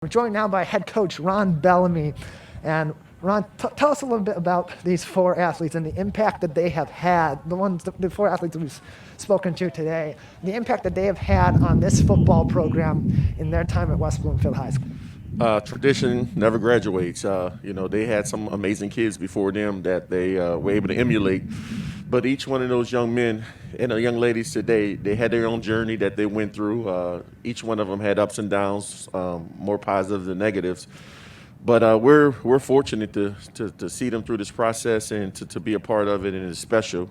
We're joined now by head coach Ron Bellamy. And Ron, tell us a little bit about these four athletes and the impact that they have had, the four athletes that we've spoken to today, the impact that they have had on this football program in their time at West Bloomfield High School. Tradition never graduates. They had some amazing kids before them that they were able to emulate. But each one of those young men and young ladies today, they had their own journey that they went through. Each one of them had ups and downs, more positives than negatives. But we're fortunate to see them through this process and to be a part of it, and it's special.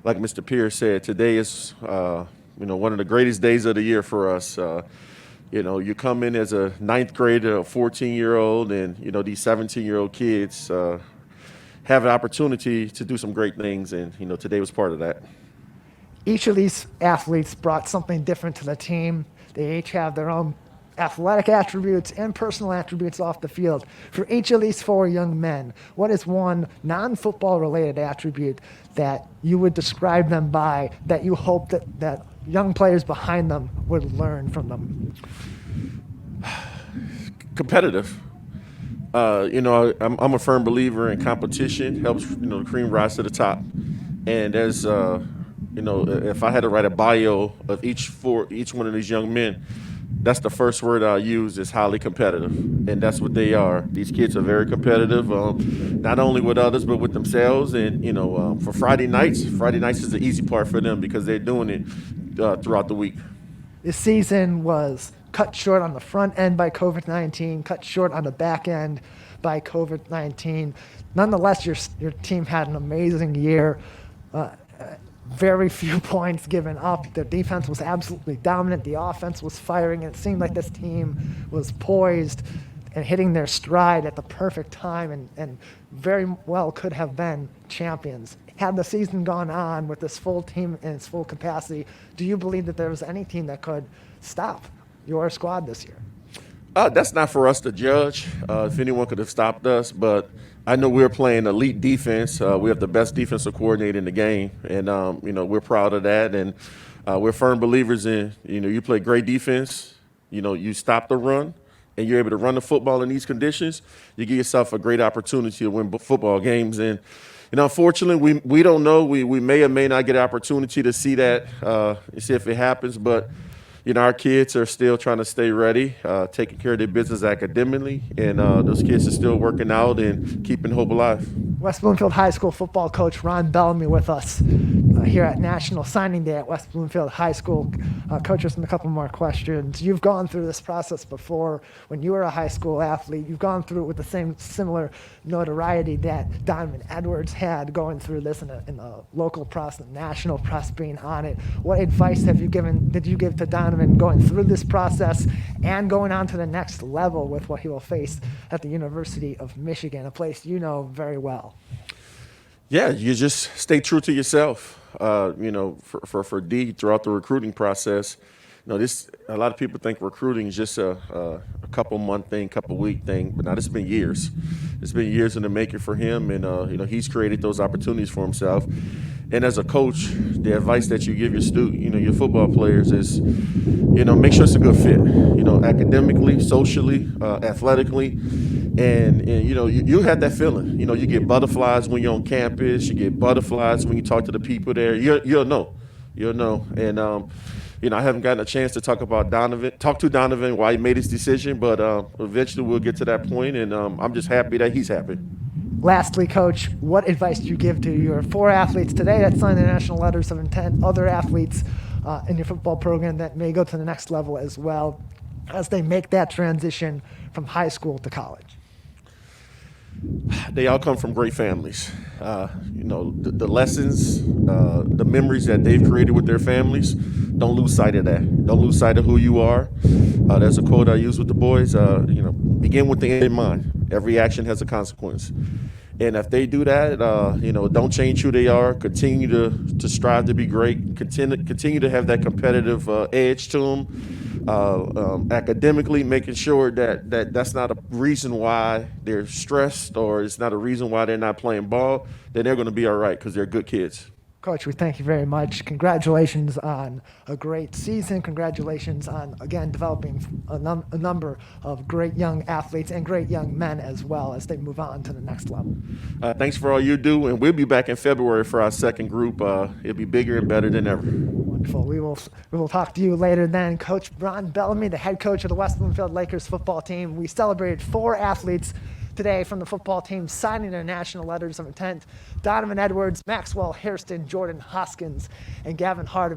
Like Mr. Pierce said, today is one of the greatest days of the year for us. You come in as a ninth grader, a 14-year-old, and these 17-year-old kids have an opportunity to do some great things, and today was part of that. Each of these athletes brought something different to the team. They each have their own athletic attributes and personal attributes off the field. For each of these four young men, what is one non-football related attribute that you would describe them by, that you hope that young players behind them would learn from them? Competitive. I'm a firm believer in competition helps the cream rise to the top. And as if I had to write a bio of each one of these young men, that's the first word I use is highly competitive, and that's what they are. These kids are very competitive, not only with others but with themselves. And for Friday nights is the easy part for them because they're doing it throughout the week. This season was cut short on the front end by COVID-19, cut short on the back end by COVID-19. Nonetheless, your team had an amazing year. Very few points given up. Their defense was absolutely dominant. The offense was firing, and it seemed like this team was poised and hitting their stride at the perfect time and very well could have been champions. Had the season gone on with this full team in its full capacity, do you believe that there was any team that could stop your squad this year? That's not for us to judge if anyone could have stopped us, but I know we're playing elite defense. We have the best defensive coordinator in the game, and we're proud of that. And we're firm believers in you play great defense. You stop the run, and you're able to run the football in these conditions. You give yourself a great opportunity to win football games. And unfortunately, we don't know. We may or may not get an opportunity to see that, see if it happens, but. Our kids are still trying to stay ready, taking care of their business academically, and those kids are still working out and keeping hope alive. West Bloomfield High School football coach Ron Bellamy with us here at National Signing Day at West Bloomfield High School. Coach, just a couple more questions. You've gone through this process before when you were a high school athlete. You've gone through it with the similar notoriety that Donovan Edwards had going through this in the local press, the national press being on it. What advice did you give to Donovan going through this process and going on to the next level with what he will face at the University of Michigan, a place you know very well? Yeah, you just stay true to yourself. For D throughout the recruiting process, a lot of people think recruiting is just a couple month thing, couple week thing, but now it's been years. It's been years in the making for him, and he's created those opportunities for himself. And as a coach, the advice that you give your football players is, make sure it's a good fit. Academically, socially, athletically, and you have that feeling. You get butterflies when you're on campus. You get butterflies when you talk to the people there. You'll know. And I haven't gotten a chance to talk to Donovan why he made his decision, but eventually we'll get to that point, and I'm just happy that he's happy. Lastly, Coach, what advice do you give to your four athletes today that signed the national letters of intent, other athletes in your football program that may go to the next level as well as they make that transition from high school to college? They all come from great families. The lessons, the memories that they've created with their families, don't lose sight of that. Don't lose sight of who you are. There's a quote I use with the boys, begin with the end in mind. Every action has a consequence. And if they do that, don't change who they are. Continue to strive to be great. Continue to have that competitive edge to them. Academically, making sure that's not a reason why they're stressed or it's not a reason why they're not playing ball. Then they're going to be all right because they're good kids. Coach, we thank you very much. Congratulations on a great season. Congratulations on, again, developing a number of great young athletes and great young men as well as they move on to the next level. Thanks for all you do, and we'll be back in February for our second group. It'll be bigger and better than ever. Wonderful. We will talk to you later then. Coach Ron Bellamy, the head coach of the West Bloomfield Lakers football team. We celebrated 4 athletes today from the football team signing their national letters of intent. Donovan Edwards, Maxwell Hairston, Jordan Hoskins, and Gavin Harding.